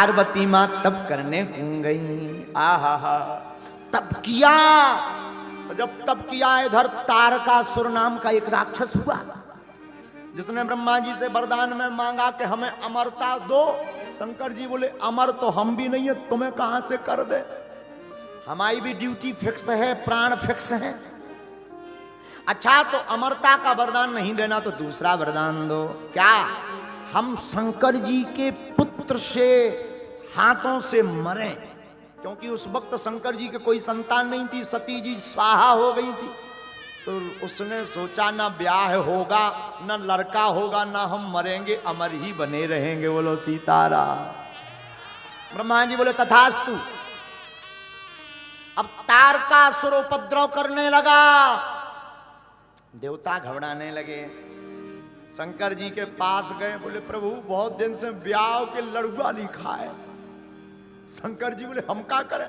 पार्वती मां तब करने कूं गई। आहा हा, तब किया। जब तब किया, इधर तारकासुर नाम का एक राक्षस हुआ, जिसने ब्रह्मा जी से वरदान में मांगा कि हमें अमरता दो। शंकर जी बोले अमर तो हम भी नहीं है, तुम्हें कहां से कर दे, हमारी भी ड्यूटी फिक्स है, प्राण फिक्स है। अच्छा तो अमरता का वरदान नहीं देना तो दूसरा वरदान दो। क्या? हम शंकर जी के पुत्र से हाथों से मरें, क्योंकि उस वक्त शंकर जी के कोई संतान नहीं थी, सती जी स्वाहा हो गई थी। तो उसने सोचा ना ब्याह होगा, ना लड़का होगा, ना हम मरेंगे, अमर ही बने रहेंगे। बोलो सीताराम। ब्रह्मा जी बोले तथास्तु। अब तारकासुर उपद्रव करने लगा, देवता घबराने लगे। शंकर जी के पास गए, बोले प्रभु बहुत दिन से ब्याह के लड़ुआ नहीं खाए। शंकर जी बोले हम क्या करें,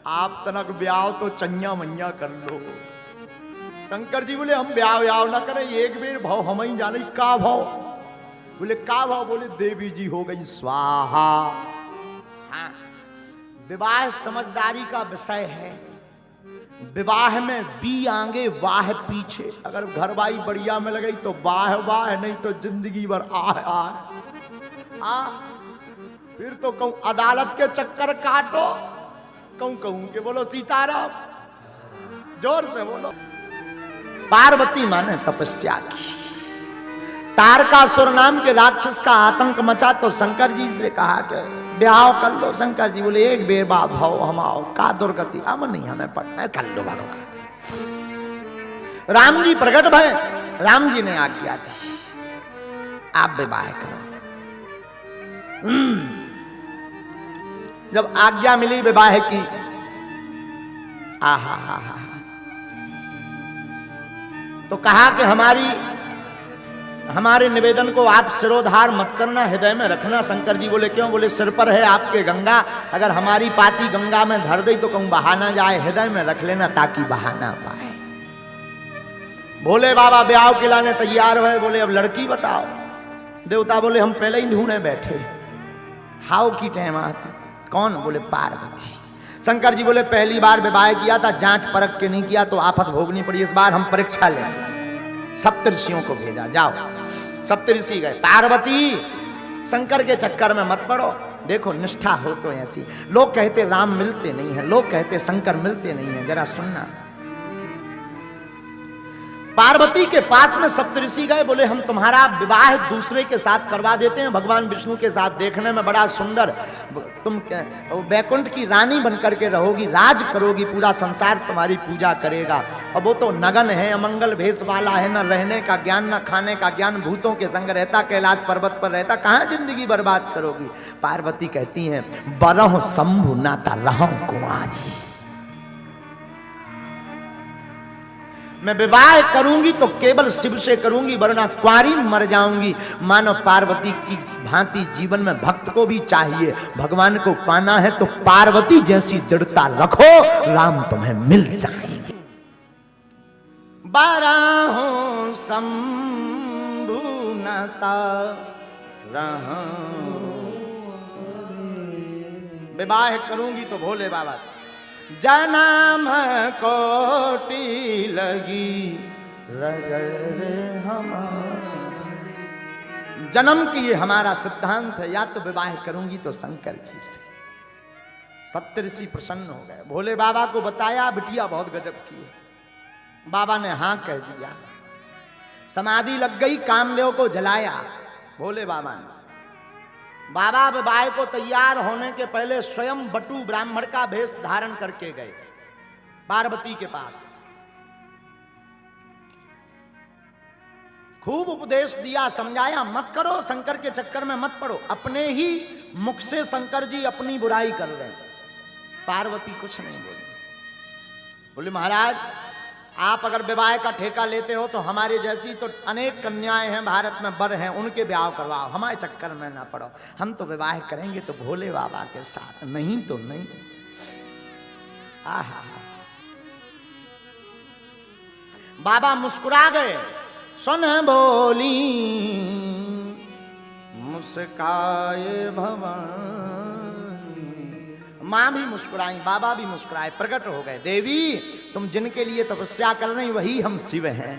आप तनक ब्याह तो चन्या मैया कर लो। शंकर जी बोले हम ब्याह व्याह ना करें, एक बेर भाव हम ही जाने का भाव। बोले का भाव? बोले देवी जी हो गई स्वाहा। हाँ, विवाह समझदारी का विषय है। विवाह में बी आगे वाह पीछे, अगर घरवाई बढ़िया में लगी तो वाह वाह, नहीं तो जिंदगी भर आह आह आ। फिर तो कहूं अदालत के चक्कर काटो, कहूं के बोलो सीताराम, जोर से बोलो। पार्वती मां ने तपस्या की, तारकासुर नाम के राक्षस का आतंक मचा, तो शंकर जी से कहा कि ब्याह कर लो। शंकर जी बोले एक बेर बाप भाव हम आओ, का दुर्गति हम नहीं, हमें पढ़ना कर लो भगवान। राम जी प्रकट भय, राम जी ने आज्ञा दी आप विवाह करो। जब आज्ञा मिली विवाह की, आहा हा हा, तो कहा कि हमारे निवेदन को आप सिरोधार मत करना, हृदय में रखना। शंकर जी बोले क्यों? बोले सिर पर है आपके गंगा, अगर हमारी पाती गंगा में धर दे तो कहूं बहा ना जाए, हृदय में रख लेना ताकि बहा ना पाए। भोले बाबा ब्याह के लाने तैयार हुए। बोले अब लड़की बताओ। देवता बोले हम पहले ही ढूंढने बैठे, हाउ की टाइम आती। कौन? बोले पार्वती। शंकर जी बोले पहली बार विवाह किया था, जांच परख के नहीं किया तो आफत भोगनी पड़ी, इस बार हम परीक्षा लेंगे। सप्तऋषियों को भेजा, जाओ। सप्तऋषि गए। पार्वती शंकर के चक्कर में मत पड़ो, देखो निष्ठा हो तो ऐसी। लोग कहते राम मिलते नहीं है, लोग कहते शंकर मिलते नहीं है, जरा सुनना। पार्वती के पास में सप्तऋषि गए, बोले हम तुम्हारा विवाह दूसरे के साथ करवा देते हैं, भगवान विष्णु के साथ, देखने में बड़ा सुंदर, तुम वैकुंठ की रानी बनकर के रहोगी, राज करोगी, पूरा संसार तुम्हारी पूजा करेगा। और वो तो नगन है, अमंगल भेष वाला है, न रहने का ज्ञान, न खाने का ज्ञान, भूतों के संग रहता, कैलाश पर्वत पर रहता, कहाँ जिंदगी बर्बाद करोगी। पार्वती कहती हैं बरह शंभु नाता रहूं कुंवारी, मैं विवाह करूंगी तो केवल शिव से करूंगी, वरना कुंवारी मर जाऊंगी। मानो पार्वती की भांति जीवन में भक्त को भी चाहिए, भगवान को पाना है तो पार्वती जैसी दृढ़ता रखो, राम तुम्हें मिल जाएंगे। बारहों शंभु नाता रहूं, विवाह करूंगी तो भोले बाबा से। जन्म कोटि लगी रगरे हमारे, जन्म की ये हमारा सिद्धांत है, या तो विवाह करूंगी तो शंकर जी से। सप्तऋषि प्रसन्न हो गए, भोले बाबा को बताया, बिटिया बहुत गजब की है। बाबा ने हाँ कह दिया, समाधि लग गई, कामदेव को जलाया भोले बाबा ने। बाबा विवाह को तैयार होने के पहले स्वयं बटू ब्राह्मण का भेष धारण करके गए पार्वती के पास। खूब उपदेश दिया, समझाया, मत करो, शंकर के चक्कर में मत पड़ो। अपने ही मुख से शंकर जी अपनी बुराई कर रहे हैं। पार्वती कुछ नहीं बोली, बोले महाराज आप अगर विवाह का ठेका लेते हो तो हमारे जैसी तो अनेक कन्याएं हैं भारत में, बर हैं, उनके ब्याह करवाओ, हमारे चक्कर में ना पड़ो। हम तो विवाह करेंगे तो भोले बाबा के साथ, नहीं तो नहीं। आहा, बाबा मुस्कुरा गए, सुन भोली मुस्काए भवानी, माँ भी मुस्कुराई, बाबा भी मुस्कुराए, प्रकट हो गए, देवी तुम जिनके लिए तपस्या कर रही वही हम शिव हैं।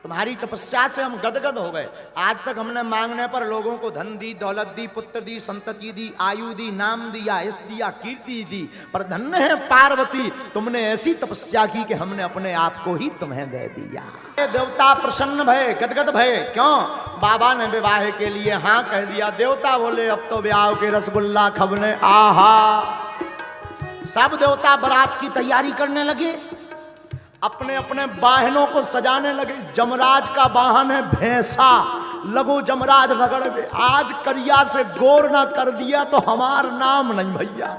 तुम्हारी तपस्या से हम गदगद हो गए। आज तक हमने मांगने पर लोगों को धन दी, दौलत दी, पुत्र दी, संतति दी, आयु दी, नाम दिया, यश दिया, कीर्ति दी, पर धन्य है पार्वती तुमने ऐसी तपस्या की कि हमने अपने आप को ही तुम्हें दे दिया। देवता प्रसन्न भय, गदगद भय। क्यों? बाबा ने विवाह के लिए हाँ कह दिया। देवता बोले अब तो ब्याह के रसगुल्ला खबने। आहा, सब देवता बारात की तैयारी करने लगे, अपने अपने वाहनों को सजाने लगे। जमराज का वाहन है भैंसा, लगो जमराज रगड़ में। आज करिया से गोर ना कर दिया तो हमार नाम नहीं भैया।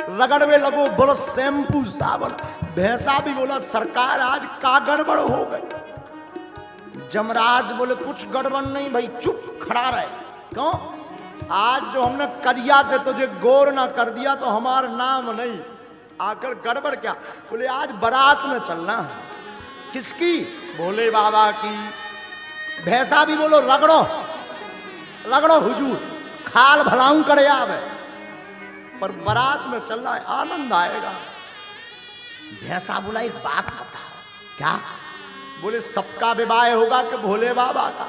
रगड़ में लगो, बोलो शैम्पू साबुन। भैंसा भी बोला सरकार आज का गड़बड़ हो गई। जमराज बोले कुछ गड़बड़ नहीं भाई, चुप खड़ा रहे। क्यों? आज जो हमने करिया से तुझे गोर ना कर दिया तो हमार नाम नहीं। आकर गड़बड़ क्या? बोले आज बारात में चलना है। किसकी? भोले बाबा की। भैंसा भी बोलो रगड़ो रगड़ो हुजूर, खाल भलाऊं करे आवे, पर बारात में चलना है, आनंद आएगा। भैंसा बोला एक बात बताओ। क्या? बोले सबका विवाह होगा कि भोले बाबा का?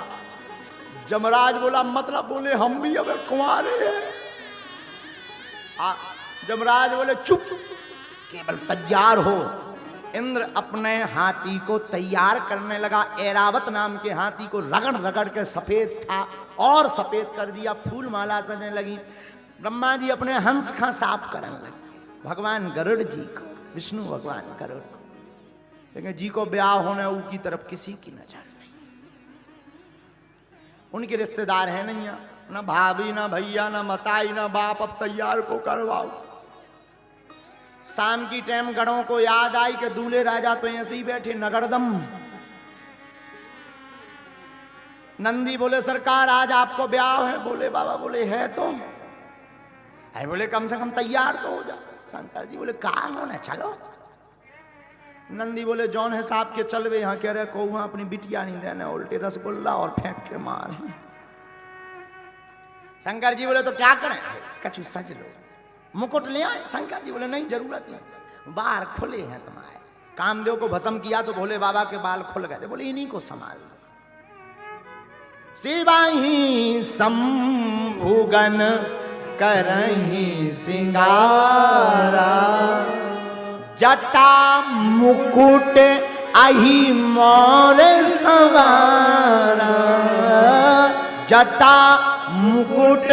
जमराज बोला मतलब? बोले हम भी अब कुंवारे हैं। जमराज बोले चुप, केवल तैयार हो। इंद्र अपने हाथी को तैयार करने लगा। ऐरावत नाम के हाथी को रगड़ रगड़ के सफेद था और सफेद कर दिया, फूल माला सजने लगी। ब्रह्मा जी अपने हंस का साफ करने लगे, भगवान गरुड़ जी को, विष्णु भगवान गरुड़ को। लेकिन जी को ब्याह होने की तरफ किसी की नजर नहीं। उनके रिश्तेदार है नहीं, ना भाभी, ना भैया, ना मताई, ना बाप। अब तैयार को करवाओ। शाम की टाइम गढ़ों को याद आई कि दूल्हे राजा तो ऐसे ही बैठे नगरदम। नंदी बोले सरकार आज आपको ब्याह है। बोले बाबा बोले है तो है। बोले कम से कम तैयार तो हो जा। शंकर जी बोले कहाँ होना, चलो। नंदी बोले जौन हिसाब के चलवे यहाँ कह रहे को वहां अपनी बिटिया नहीं देने, उल्टे रसगुल्ला और फेंक के मारे। शंकर जी बोले तो क्या करें? कछु सज लो, मुकुट ले आए। शंकर जी बोले नहीं जरूरत नहीं, बाल खुले हैं तुम्हारे। कामदेव को भस्म किया तो भोले बाबा के बाल खुल गए थे। बोले इन्हीं को संभाल। शिवाही शंभुगन करही सिंगारा, जटा मुकुट अहि मोर सवारा। जटा मुकुट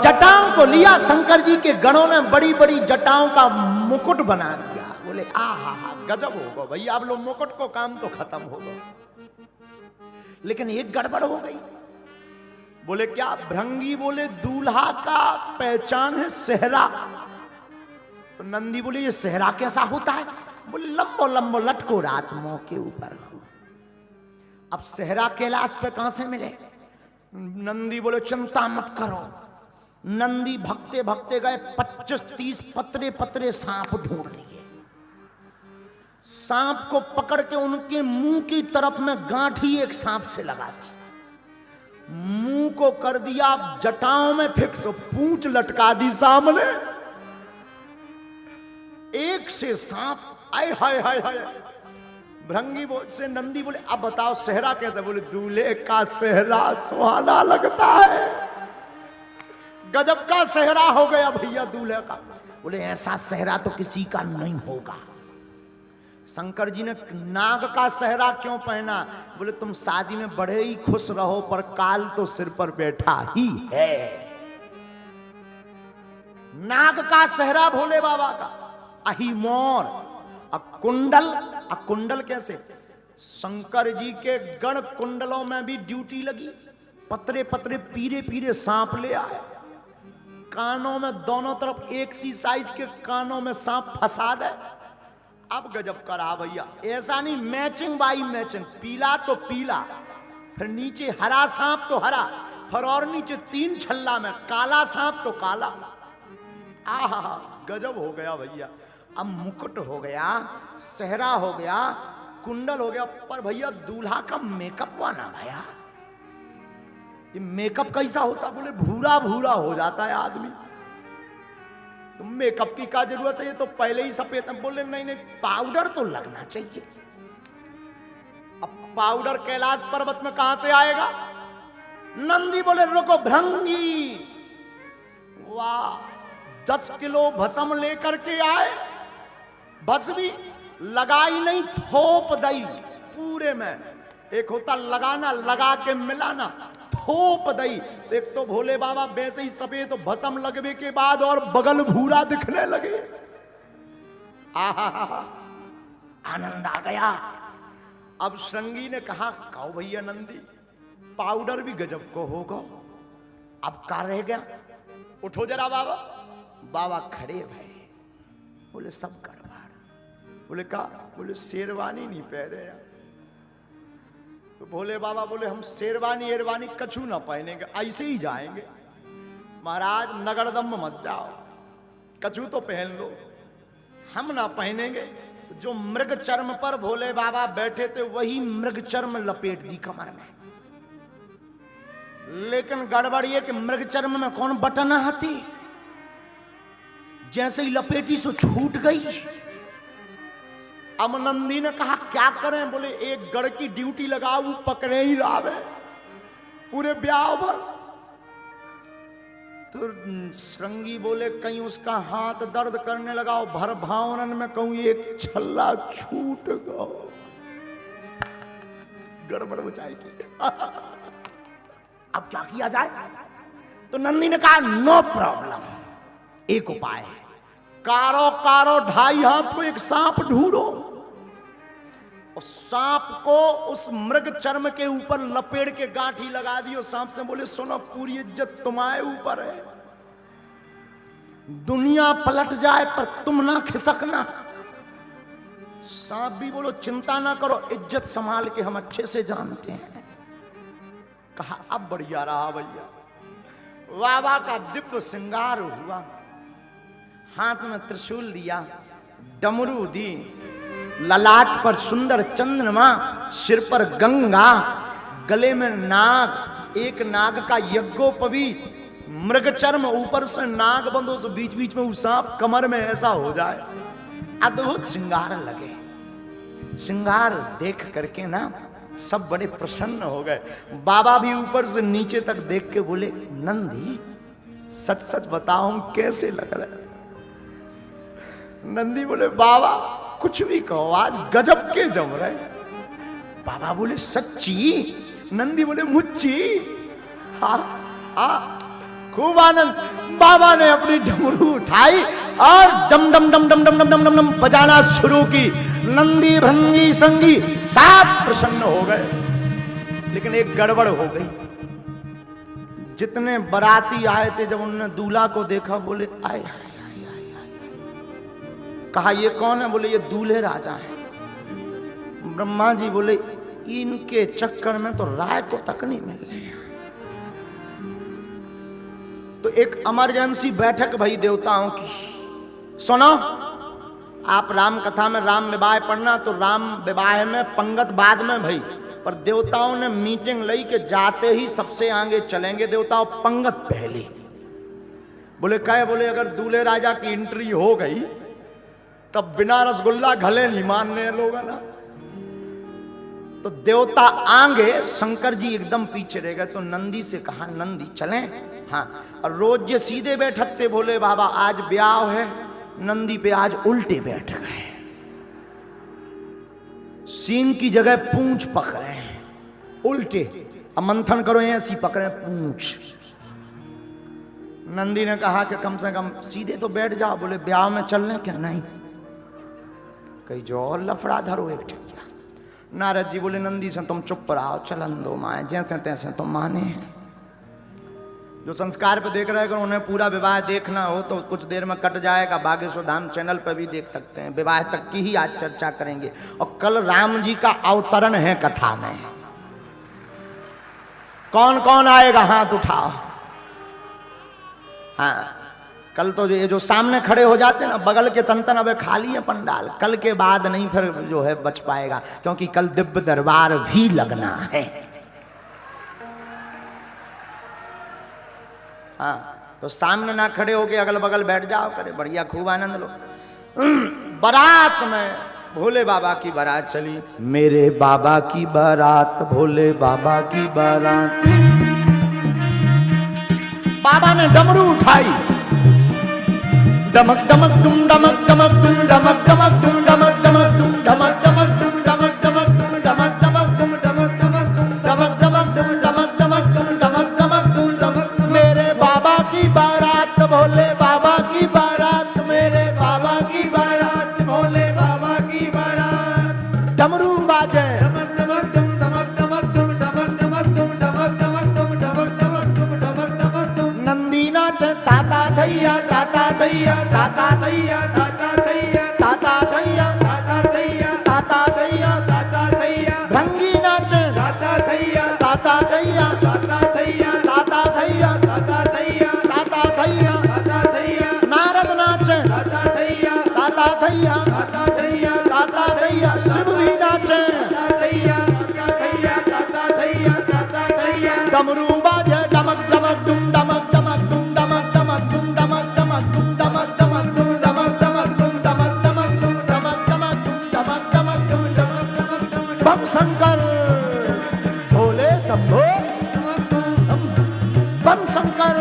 जटाओं को लिया शंकर जी के गणों ने, बड़ी बड़ी जटाओं का मुकुट बना दिया। बोले आहा हा गजब होगा भैया, आप लोग मुकुट को काम तो खत्म होगा। लेकिन एक गड़बड़ हो गई। बोले क्या? भृंगी बोले दूल्हा का पहचान है सेहरा। तो नंदी बोले ये सेहरा कैसा होता है? बोले लंबो लंबो लटको रात मुंह के ऊपर हो। अब सेहरा कैलाश पे कहां से मिले? नंदी बोले चिंता मत करो। नंदी भगते भगते गए, 25-30 पतरे पतरे सांप ढूंढ लिए। सांप को पकड़ के उनके मुंह की तरफ में गांठी एक सांप से लगा दी, मुंह को कर दिया जटाओं में फिक्स, पूंछ लटका दी सामने। एक से सांप आए हाय हाय हाय। भृंगी से नंदी बोले अब बताओ सेहरा कैसे? बोले दूल्हे का सेहरा सुहाना लगता है। गजब का सेहरा हो गया भैया दूल्हे का। बोले ऐसा सेहरा तो किसी का नहीं होगा। शंकर जी ने नाग का सेहरा क्यों पहना? बोले तुम शादी में बड़े ही खुश रहो, पर काल तो सिर पर बैठा ही है। नाग का सेहरा भोले बाबा का, अहि मोर, कुंडल। कुंडल कैसे? शंकर जी के गण कुंडलों में भी ड्यूटी लगी। पतरे पतरे पीरे पीरे सांप ले आए, कानों में दोनों तरफ एक सी साइज के कानों में सांप फंसा दे। अब गजब करा भैया, ऐसा नहीं मैचिंग बाई मैचिंग, पीला तो पीला, फिर नीचे हरा सांप तो हरा, फिर और नीचे 3 छल्ला में काला सांप तो काला। आहा गजब हो गया भैया। अब मुकुट हो गया, सेहरा हो गया, कुंडल हो गया, पर भैया दूल्हा का मेकअप बना भैया। ये मेकअप कैसा होता? बोले भूरा भूरा हो जाता है आदमी। तो मेकअप की क्या जरूरत है, ये तो पहले ही सफेद है। बोले नहीं नहीं, पाउडर तो लगना चाहिए। अब पाउडर कैलाश पर्वत में कहां से आएगा? नंदी बोले रुको भृंगी, वाह 10 किलो भस्म लेकर के आए, भस्म भी लगाई नहीं, थोप दई पूरे में। एक होता लगाना, लगा के मिलाना, थोप दई। तो एक तो भोले बाबा वैसे ही सफेद, तो भस्म लगने के बाद और बगल भूरा दिखने लगे। आहा आनंद आ गया। अब श्रृंगी ने कहा कहो भैया नंदी, पाउडर भी गजब को होगा, अब का रह गया, उठो जरा बाबा। बाबा खड़े भाई, बोले सब गड़बड़। बोले का? बोले शेरवानी नहीं पहने यार। तो भोले बाबा बोले हम शेरवानी एरवानी कछु ना पहनेंगे, ऐसे ही जाएंगे। महाराज नगरदम मत जाओ, कछु तो पहन लो, हम ना पहनेंगे। तो जो मृग चर्म पर भोले बाबा बैठे थे वही मृग चर्म लपेट दी कमर में। लेकिन गड़बड़ ये कि मृग चर्म में कौन बटन आती, जैसे ही लपेटी सो छूट गई। अब नंदी ने कहा क्या करें? बोले एक गढ़ की ड्यूटी लगाओ, वो पकड़े ही लावे पूरे ब्याह भर। तो श्रृंगी बोले कहीं उसका हाथ दर्द करने लगा, भर भावनन में कहूं एक छल्ला छूट गो, गड़बड़ हो जाएगी। अब क्या किया जाए? तो नंदी ने कहा नो प्रॉब्लम, एक उपाय है, कारो कारो 2.5 हाथ को एक सांप ढूंढो, और सांप को उस मृग चर्म के ऊपर लपेट के गांठी लगा दियो। सांप से बोले सुनो पूरी इज्जत तुम्हारे ऊपर है, दुनिया पलट जाए पर तुम ना खिसकना। सांप भी बोलो चिंता ना करो, इज्जत संभाल के हम अच्छे से जानते हैं। कहा अब बढ़िया रहा भैया। बाबा का दिव्य श्रृंगार हुआ, हाथ में त्रिशूल दिया, डमरू दी, ललाट पर सुंदर चंद्रमा, सिर पर गंगा, गले में नाग, एक नाग का यज्ञोपवीत, मृग चर्म, ऊपर से नाग बंदो से बीच बीच में सांप, कमर में ऐसा हो जाए। अद्भुत श्रृंगार लगे। श्रृंगार देख करके ना सब बड़े प्रसन्न हो गए। बाबा भी ऊपर से नीचे तक देख के बोले नंदी सच सच बताओ कैसे लग रहा है? नंदी बोले बाबा कुछ भी कहो, आज गजब के जम रहे। बाबा बोले सच्ची? नंदी बोले मुच्ची। हाँ हाँ, खूब आनंद। बाबा ने अपनी डमरू उठाई और डम डम डम डम डम डम डम डम डम बजाना शुरू की। नंदी भृंगी श्रृंगी सब प्रसन्न हो गए। लेकिन एक गड़बड़ हो गई। जितने बाराती आए थे जब उन्होंने दूल्हा को देखा बोले आए आए। कहा ये कौन है? बोले ये दूल्हे राजा हैं। ब्रह्मा जी बोले इनके चक्कर में तो राय को तक नहीं मिल रही है। तो एक इमरजेंसी बैठक भई देवताओं की। सुनो, आप राम कथा में राम विवाह पढ़ना, तो राम विवाह में पंगत बाद में भई, पर देवताओं ने मीटिंग लई के जाते ही सबसे आगे चलेंगे देवताओं, पंगत पहले। बोले कहे? बोले अगर दूल्हे राजा की एंट्री हो गई तब बिना रसगुल्ला गले नहीं मानने लोग ना। तो देवता आगे, शंकर जी एकदम पीछे रह गए। तो नंदी से कहा नंदी चलें? हाँ। और रोज जे सीधे बैठते भोले बाबा, आज ब्याह है, नंदी पे आज उल्टे बैठ गए। सींग की जगह पूंछ पकड़े हैं उल्टे। अब मंथन करो, ऐसी पकड़े पूंछ। नंदी ने कहा कि कम से कम सीधे तो बैठ जाओ। बोले ब्याह में चलने क्या? नहीं, कहीं जो और लफड़ा धरो एक ठिकिया। नारद जी बोले नंदी से तुम चुप रहो, चलन दो माए, जैसे तैसे तुम माने हैं। जो संस्कार पे देख रहे हैं, अगर उन्हें पूरा विवाह देखना हो तो कुछ देर में कट जाएगा, बागेश्वर धाम चैनल पर भी देख सकते हैं। विवाह तक की ही आज चर्चा करेंगे। और कल राम जी का अवतरण है कथा में। कौन कौन आएगा हाथ उठाओ। हाँ, कल तो ये जो सामने खड़े हो जाते हैं ना, बगल के तन अब खाली है पंडाल। कल के बाद नहीं फिर जो है बच पाएगा, क्योंकि कल दिव्य दरबार भी लगना है। हाँ, तो सामने ना खड़े होके अगल बगल बैठ जाओ करे, बढ़िया खूब आनंद लो। बारात में भोले बाबा की बारात चली, मेरे बाबा की बारात, भोले बाबा की बारात। बाबा ने डमरू उठाई, डमक डमक डुम डमक डमक डुम डमक डमक डुम डमक डमक डुम डमक डमक डुम डमक डमक डुम डमक डमक डुम डमक डमक डुम डमक डमक डुम डमक डमक डुम डमक डमक डुम डमक। मेरे बाबा की बारात, भोले बाबा की बारात, मेरे बाबा की बारात, भोले बाबा की बारात। डमरू बाजे, डमक डमक डुम डमक डमक डुम डमक डमक डुम डमक डमक डुम डमक डमक डुम डमक डमक डुम। नंदी नाच, ताता दैया, ताता दैया, ताता दैया, ताता दैया, ताता दैया, ताता दैया, ताता दैया, ताता दैया। भंगी नाच, ताता दैया, ताता दैया, ताता दैया, ताता दैया, ताता दैया, ताता दैया, ताता दैया। नारद नाच, ताता दैया, ताता दैया, ताता दैया, ताता दैया। शिव भी नाचे, ताता दैया, ताता दैया, ताता दैया, ताता दैया। डमरू बाजे, डमक डमक डुम डमक डमक डुम डमक डमक डुम डमक डमक डुम डमक डमक डुम डमक डमक डुम डमक डमक डुम डमक डमक डुम डमक डमक डुम डमक डमक डुम। बम शंकर भोले शंभो, बम शंकर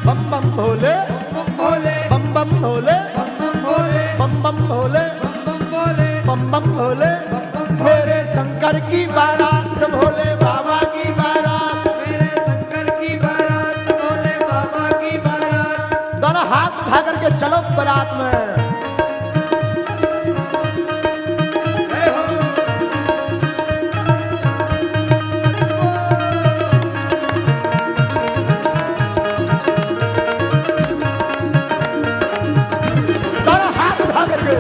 बम बम भोले, बम बम भोले, बम बम भोले, बम बम भोले। मेरे शंकर की बारात, भोले बाबा की बारात, मेरे शंकर की बारात, भोले बाबा की बारात। दोनों हाथ उठा करके चलो बारात में। दोनों हाथ उठा करके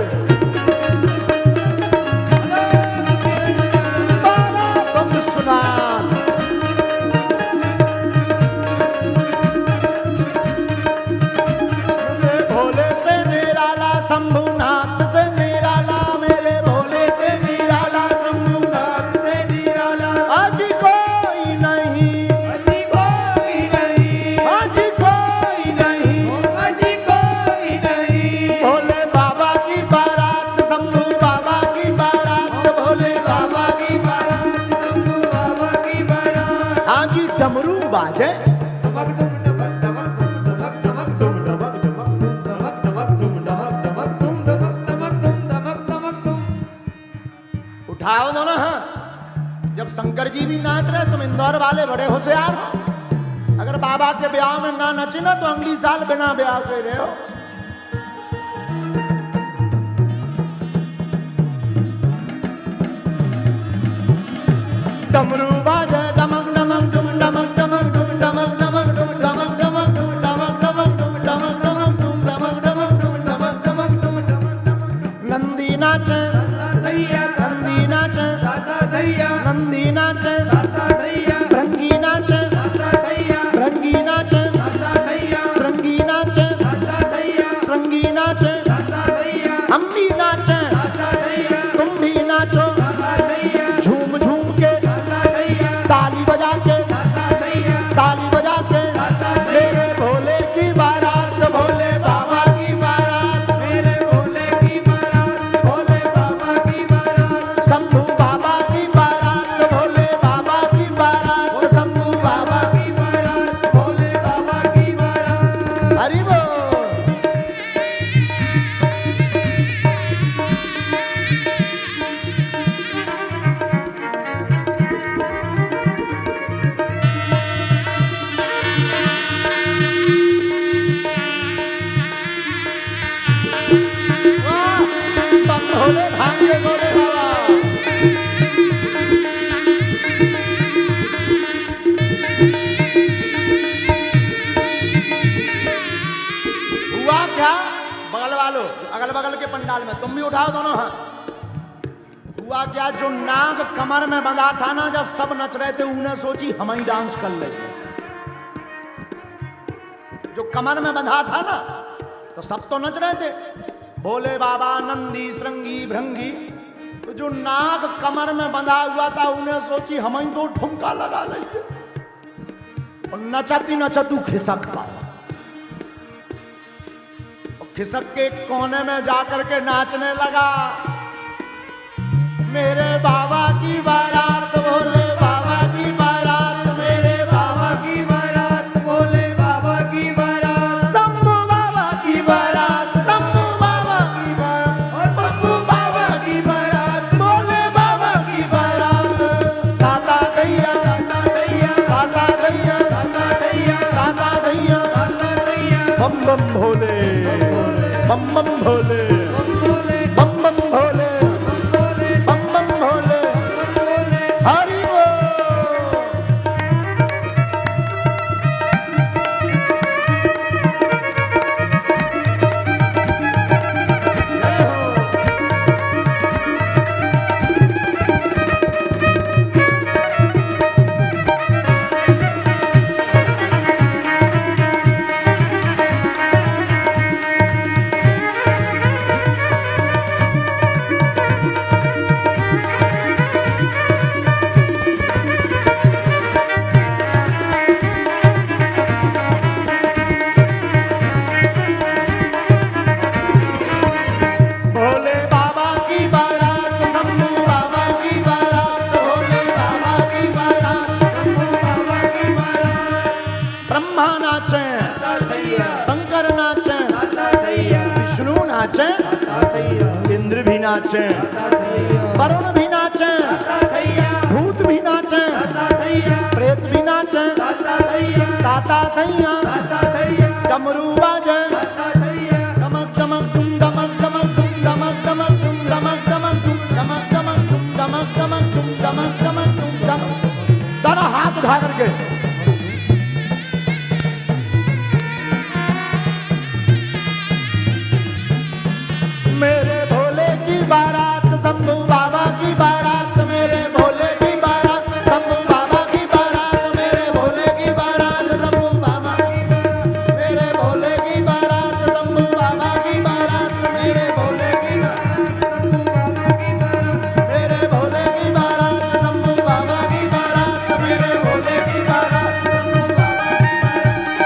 शंभुनाथ से निराला, मेरे भोले से निराला, शंभुनाथ से निराला। अजी कोई नहीं, अजी कोई नहीं, अजी कोई नहीं, अजी कोई नहीं। भोले बाबा की बारात, शंभु बाबा की बारात, भोले बाबा की बारात, शंभु बाबा की बारात। आजी डमरू बाजे, उठाओ दोनों हाथ। जब शंकर जी भी नाच रहे, तुम इंदौर वाले बड़े होशियार हो। अगर बाबा के ब्याह में ना नचे ना तो अगली साल बिना ब्याह के रहे हो। डमरू बाजे, डमक डमक डुम डमक डमक डुम डमक डमक डुम डमक डमक डुम डमक डमक डुम डमक डमक डुम डमक डमक डुम डमक डमक डुम डमक डमक। नंदी नाचे, नंदी नाचे, नंदी नाचे, भृंगी नाचे, भृंगी नाचे, श्रृंगी नाचे, श्रृंगी नाचे। हम भी नाचे, तुम भी नाचो, झूम झूम के, ताली बजा के, ताली बजा के। मेरे भोले की बारात, भोले बाबा की बारात, मेरे भोले की बारात, भोले बाबा की बारात। शंभू बाबा की बारात, भोले बाबा की बारात, शंभू बाबा की बारात, भोले बाबा की बारात। हरि बोल। बम भोले भांगे भोले बाबा। हुआ क्या बगल वालों, अगल बगल के पंडाल में तुम भी उठाओ दोनों हाथ। हुआ क्या, जो नाग कमर में बंधा था ना, जब सब नच रहे थे उन्हें सोची हम ही डांस कर ले। जो कमर में बंधा था ना, तो सब तो नच रहे थे, भोले बाबा, नंदी, श्रृंगी, भृंगी। तो जो नाग कमर में बंधा हुआ था उन्हें सोची हम ही तो ठुमका लगा लेंगे। और नचती नचतू खिसक पाओ। खिसक के कोने में जाकर के नाचने लगा। मेरे बाबा की बारात, भोले बाबा की बारात, मेरे बाबा की बारात, भोले बाबा की बारात, शंभू बाबा की बारात, शंभू बाबा की बारात, शंभू बाबा की बारात, भोले बाबा की बारात। दादा दैया, दादा दैया, दादा दैया, दादा दैया, दादा दैया, दादा दैया, बम बम भोले, बम बम भोले, बम बम भोले, बम बम भोले, हरि बोल। भोले बाबा की बारात, शंभू बाबा की बारात, भोले बाबा की बारात, शंभू बाबा की बारात। ब्रह्मा नाचे, शंकर नाचे, विष्णु नाचे, इंद्र भी नाचे, वरुण भी नाचे, भूत भी नाचे, प्रेत भी नाचे, ताता थैया, डमरू बाजे, डमक डमक डुम डमक डमक डुम डमक डमक डुम डमक डमक डुम डमक डमक डुम डमक डमक डुम डमक डमक डुम डमक। दोनों हाथ उठा करके मेरे भोले की बारात, शंभू बाबा की बारात, मेरे भोले की बारात, शंभू बाबा की बारात, मेरे भोले की बारात, शंभू बाबा की बारात, मेरे भोले की बारात, शंभू बाबा की बारात, मेरे भोले की बारात, शंभू बाबा की बारात, मेरे भोले की बारात, शंभू बाबा की बारात, मेरे भोले की बारात,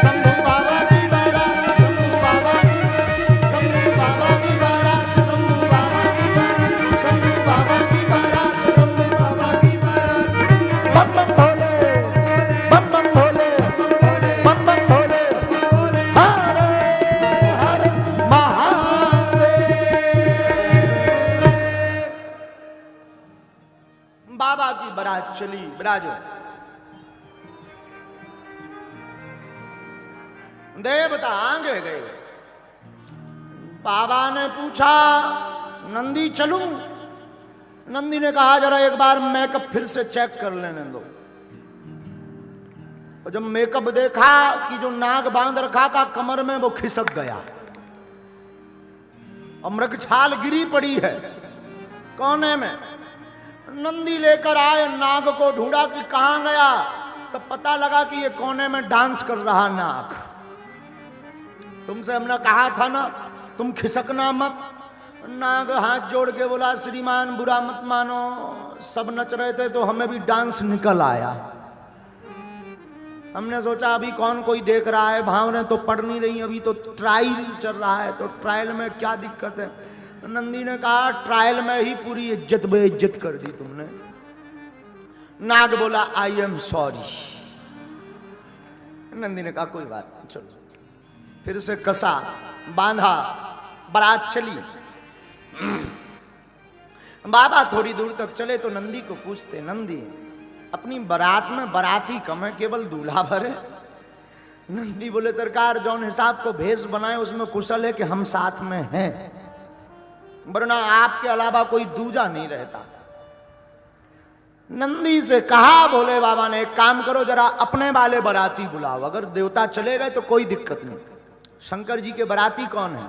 शंभू बाबा की बारात, शंभू बाबा की बारात, शंभू बाबा की बारात, शंभू बाबा की बारात, शंभू बाबा की बारात, शंभू बाबा की बारात। बम बम भोले, बम बम भोले, बम बम भोले, हर हर महादेव। बाबा की बारात चली, बिराजो। देवता आगे गए। बाबा ने पूछा, नंदी चलूं? नंदी ने कहा जरा एक बार मेकअप फिर से चेक कर लेने दो। और जब मेकअप देखा कि जो नाग बांध रखा था कमर में वो खिसक गया और मृगछाल गिरी पड़ी है कोने में। नंदी लेकर आए, नाग को ढूंढा कि कहां गया, तब पता लगा कि ये कोने में डांस कर रहा नाग। तुमसे हमने कहा था ना तुम खिसकना मत। नाग हाथ जोड़ के बोला, श्रीमान बुरा मत मानो, सब नच रहे थे तो हमें भी डांस निकल आया। हमने सोचा अभी कौन कोई देख रहा है, भावने तो पड़ नहीं रही, अभी तो ट्रायल चल रहा है, तो ट्रायल में क्या दिक्कत है। नंदी ने कहा ट्रायल में ही पूरी इज्जत बेइज्जत कर दी तुमने। नाग बोला आई एम सॉरी। नंदी ने कहा कोई बात नहीं, चलो। फिर से कसा, बांधा, बारात चली। बाबा थोड़ी दूर तक चले तो नंदी को पूछते, नंदी अपनी बारात में बाराती कम है, केवल दूल्हा भर है। नंदी बोले सरकार जौन हिसाब को भेष बनाए उसमें कुशल है कि हम साथ में हैं, वरना आपके अलावा कोई दूजा नहीं रहता। नंदी से कहा भोले बाबा ने एक काम करो जरा अपने वाले बाराती बुलाओ, अगर देवता चले गए तो कोई दिक्कत नहीं। शंकर जी के बाराती कौन है?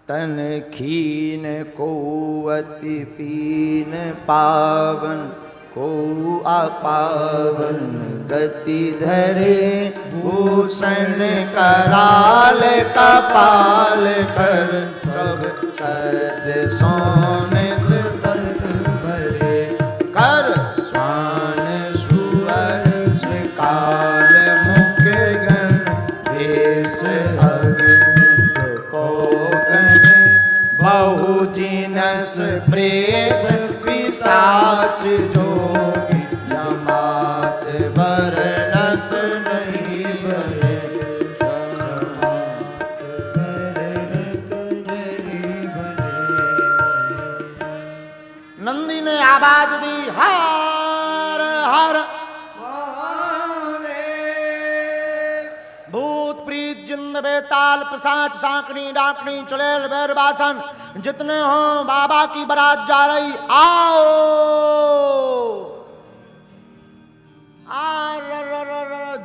तन खीन को अति पीन पावन को अपावन गति धरे भूषण कराल कपाल कर सब सद सोनित तन भरे कर स्वान सुअर श्रीकाल जिनस प्रेत पिशाच जोगी जमात बरनत नहीं बने। नंदी ने आवाज दी हर हर भूत प्रीत जिन्न बेताल पिशाच सांकनी डाकनी चुड़ैल बैरबासन जितने हो बाबा की बारात जा रही आओ।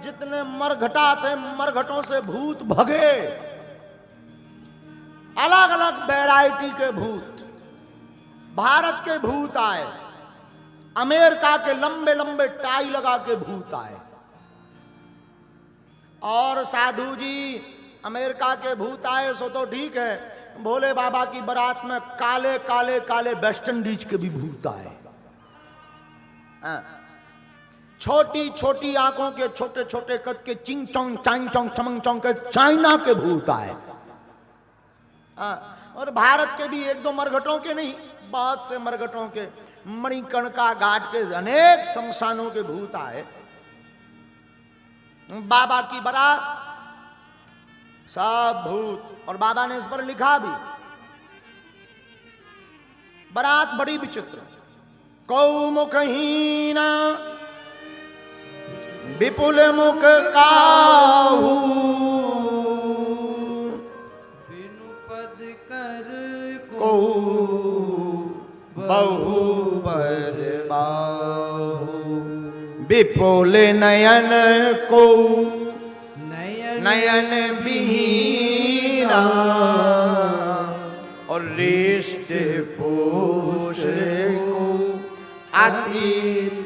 जितने मरघटा थे मरघटों से भूत भगे। अलग अलग वैरायटी के भूत। भारत के भूत आए, अमेरिका के लंबे लंबे टाई लगा के भूत आए। और साधु जी अमेरिका के भूत आए सो तो ठीक है, भोले बाबा की बारात में काले काले काले वेस्ट इंडीज के भी भूत आए। छोटी छोटी आंखों के छोटे छोटे कद के चिंग चोंग चांग चोंग चमंग चोंग के चाइना के भूत आए। और भारत के भी एक दो मरघटों के नहीं, बहुत से मरघटों के, मणिकर्णिका घाट के अनेक शमशानों के भूत आए। बाबा की बारात सब भूत। और बाबा ने इस पर लिखा भी, बारात बड़ी विचित्र। कौ मुखहीना विपुल मुख काहू बिनु पद कर को बहुपद बाहु विपुल नयन को नयन बिहीना और रिष्ट पोष को अति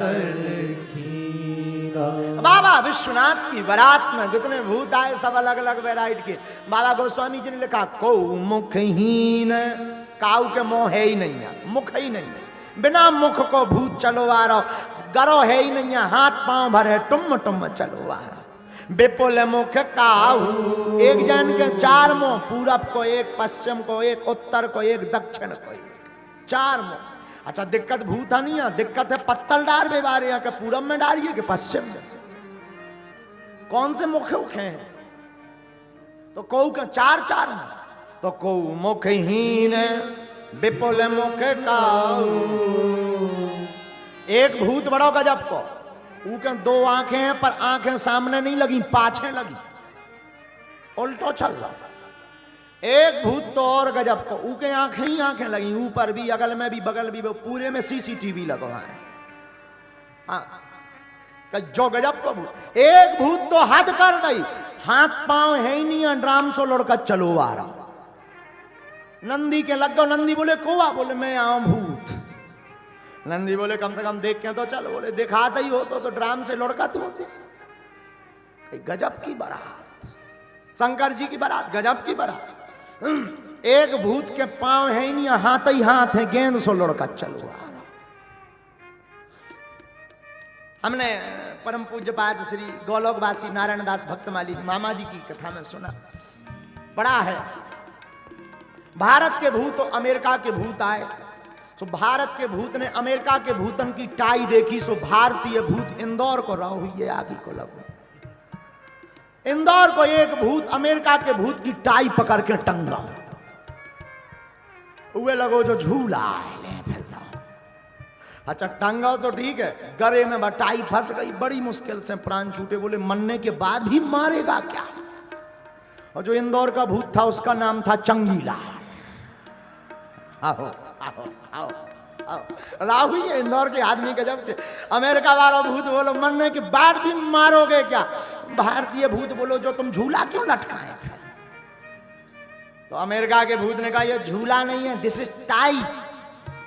तलखीना। बाबा विश्वनाथ की बारात में जितने भूत आए सब अलग अलग वैरायटी के। बाबा गोस्वामी जी ने लिखा को मुखहीन, काऊ के मुंह है ही नहीं है, मुख ही नहीं है, बिना मुख को भूत चलो आ रहा, गरो है ही नहीं है, हाथ पांव भरे टुम टुम चलो आ रहा। विपुल मुख काहू, एक जन के चार मुंह, पूरब को एक, पश्चिम को एक, उत्तर को एक, दक्षिण को एक, चार मुंह। अच्छा दिक्कत भूत नहीं है, दिक्कत है पत्तल डार बेवारे के पूरब में डालिए कि पश्चिम में, कौन से मुख हैं? तो कौ का चार चार मुंह, तो कौ मुखहीन विपुल मुख काहू। एक भूत बड़ो गजब को, ऊके दो आंखें हैं पर आंखें सामने नहीं लगी, पाछे लगी, उल्टो चल रहा। एक भूत तो और गजब को, ऊके आंखें ही आंखें लगी, ऊपर भी अगल में भी बगल भी, पूरे में सीसीटीवी लगवाए। हाँ जो गजब को भूत। एक भूत तो हद कर गई, हाथ पांव है ही नहीं, ड्राम सो लड़का चलो आ रहा। नंदी के लग गो, नंदी बोले कोवा, बोले मैं आऊं भूत। नंदी बोले कम से कम देख के तो चल, बोले दिखाता ही हो तो ड्राम से लड़का तो होते। गजब की बारात, शंकर जी की बारात, गजब की बारात। एक भूत के पांव है ही नहीं, हाथ ही हाथ है, गेंद सो लड़का चलो आ रहा। हमने परम पूज्य पाद श्री गोलोकवासी नारायण दास भक्तमाली मामा जी की कथा में सुना, बड़ा है। भारत के भूत तो अमेरिका के भूत आए, सो भारत के भूत ने अमेरिका के भूतन की टाई देखी, सो भारतीय भूत इंदौर को रहो हुई आगे को लगो। इंदौर को एक भूत अमेरिका के भूत की टाई पकड़ के टंगा हुए लगो जो झूला है। अच्छा टंगा तो ठीक है, गले में बटाई फंस गई, बड़ी मुश्किल से प्राण छूटे। बोले मरने के बाद भी मारेगा क्या? और जो इंदौर का भूत था उसका नाम था चंगीला। आओ आओ आओ आओ राहु ये इंदौर के आदमी के जब अमेरिका वाला भूत बोलो मरने के बाद भी मारोगे क्या? भारतीय भूत बोलो जो तुम झूला क्यों लटकाए? तो अमेरिका के भूत ने कहा ये झूला नहीं है, दिस इज टाई,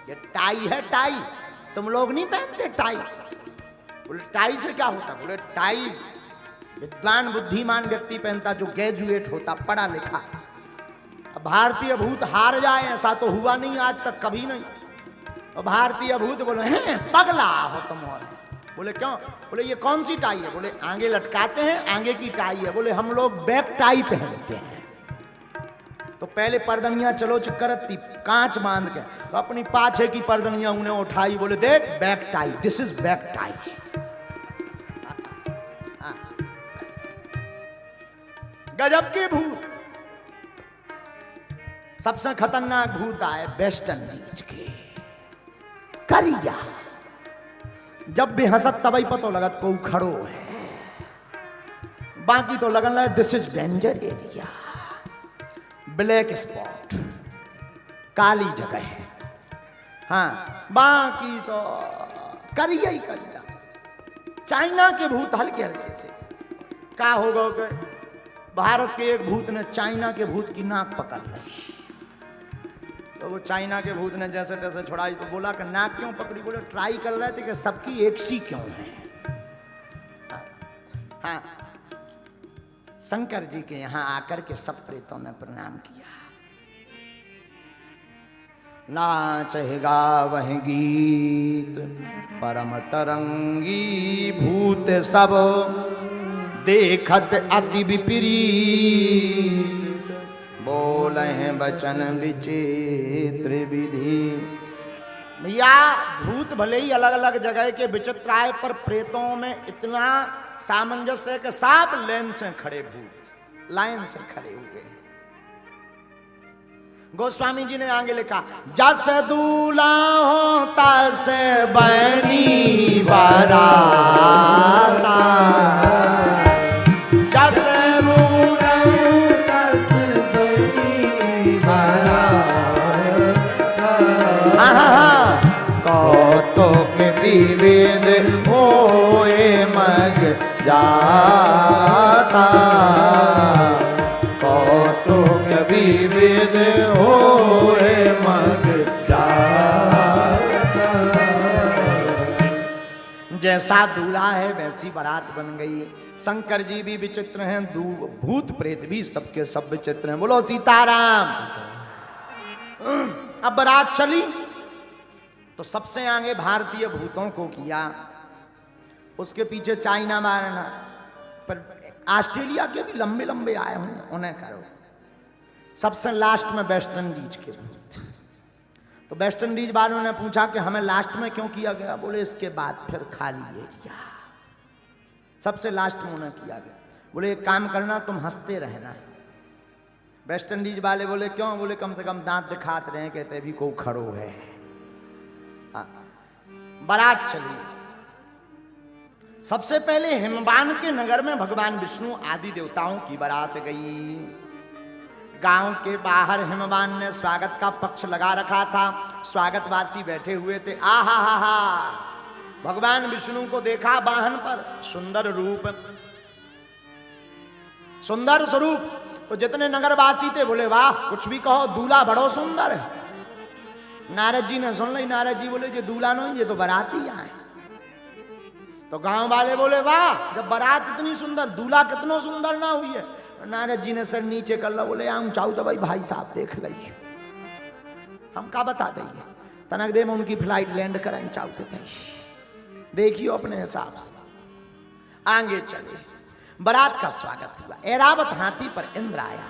ये टाई है, टाई। तुम लोग नहीं पहनते टाई। बोले टाई से क्या होता? बोले टाई विद्वान बुद्धिमान व्यक्ति पहनता जो ग्रेजुएट होता, पढ़ा लिखा। भारतीय भूत हार जाए ऐसा तो हुआ नहीं आज तक, कभी नहीं। और भारतीय भूत बोले हैं पगला हो तुम। और बोले क्यों? बोले ये कौन सी टाई है? बोले आगे लटकाते हैं, आगे की टाई है। बोले हम लोग बैक टाई पहनते हैं। तो पहले पर्दनियां चलो करती कांच बांध के, तो अपनी पाछे की पर्दनियां उन्हें उठाई, बोले देख back tie, this is back tie. गजब के भूत। सबसे खतरनाक भूत आए वेस्ट इंडीज के करिया। जब भी हंसत तबई पतो लगत को खड़ो है, बाकी तो लगन लगे this is danger area, black spot, काली जगह है। हाँ, बाकी तो करिया ही करिया। चाइना के भूत हल्के हल्के से का हो गए, भारत के एक भूत ने चाइना के भूत की नाक पकड़ ली। तो वो चाइना के भूत ने जैसे तैसे छुड़ाई, तो बोला कि नाक क्यों पकड़ी? बोले ट्राई कर रहे थे कि सबकी एक सी क्यों है। हाँ, शंकर जी के यहां आकर के सब प्रेतों ने प्रणाम किया। नाच गावह गीत परम तरंगी, भूत सब देखत अति विपरीत, बोले हैं वचन विचित्र विधि। भैया भूत भले ही अलग अलग जगह के विचित्र आए, पर प्रेतों में इतना सामंजस्य है कि साथ लाइन से खड़े भूत लाइन से खड़े हुए। गोस्वामी जी ने आगे लिखा, जस दूल्हा हो तस बनी बराता, जस दूल्हा हो तस बनी बराता, कौतुक विविध होए मग जाता, कौतुक विविध होए मग जाता। जैसा दूल्हा है वैसी बारात बन गई। शंकर जी भी विचित्र हैं, भूत प्रेत भी सबके सब विचित्र हैं। बोलो सीताराम। अब बारात चली तो सबसे आगे भारतीय भूतों को किया, उसके पीछे चाइना मारना, पर ऑस्ट्रेलिया के भी लंबे लंबे आए होंगे, उन्हें करो। सबसे लास्ट में वेस्ट इंडीज के भूत। तो वेस्ट इंडीज वालों ने पूछा कि हमें लास्ट में क्यों किया गया? बोले इसके बाद फिर खाली एरिया, सबसे लास्ट में उन्हें किया गया। बोले एक काम करना, तुम हंसते रहना। वेस्ट इंडीज वाले बोले क्यों? बोले कम से कम दांत दिखाते रहे, कहते भी को खड़ो है। बारात चली। सबसे पहले हिमवान के नगर में भगवान विष्णु आदि देवताओं की बारात गई। गांव के बाहर हिमवान ने स्वागत का पक्ष लगा रखा था, स्वागतवासी बैठे हुए थे। आहा हा हा, भगवान विष्णु को देखा वाहन पर, सुंदर रूप, सुंदर स्वरूप। तो जितने नगरवासी थे बोले वाह, कुछ भी कहो, दूल्हा बड़ो सुंदर है। नारद जी ने सुन ली। नारद जी बोले ये दूल्हा नहीं, ये तो बाराती आए। तो गांव वाले बोले वाह, जब बारात इतनी सुंदर, दूल्हा कितना सुंदर ना हुई है। नारद जी ने सर नीचे कर ला, बोले हम चाहू तो भाई साहब देख लीजिए, हम का बता देंगे। तनक दे में उनकी फ्लाइट लैंड करें चाहते थे, देखियो अपने हिसाब से। आगे चले, बारात का स्वागत हुआ। ऐरावत हाथी पर इंद्र आया,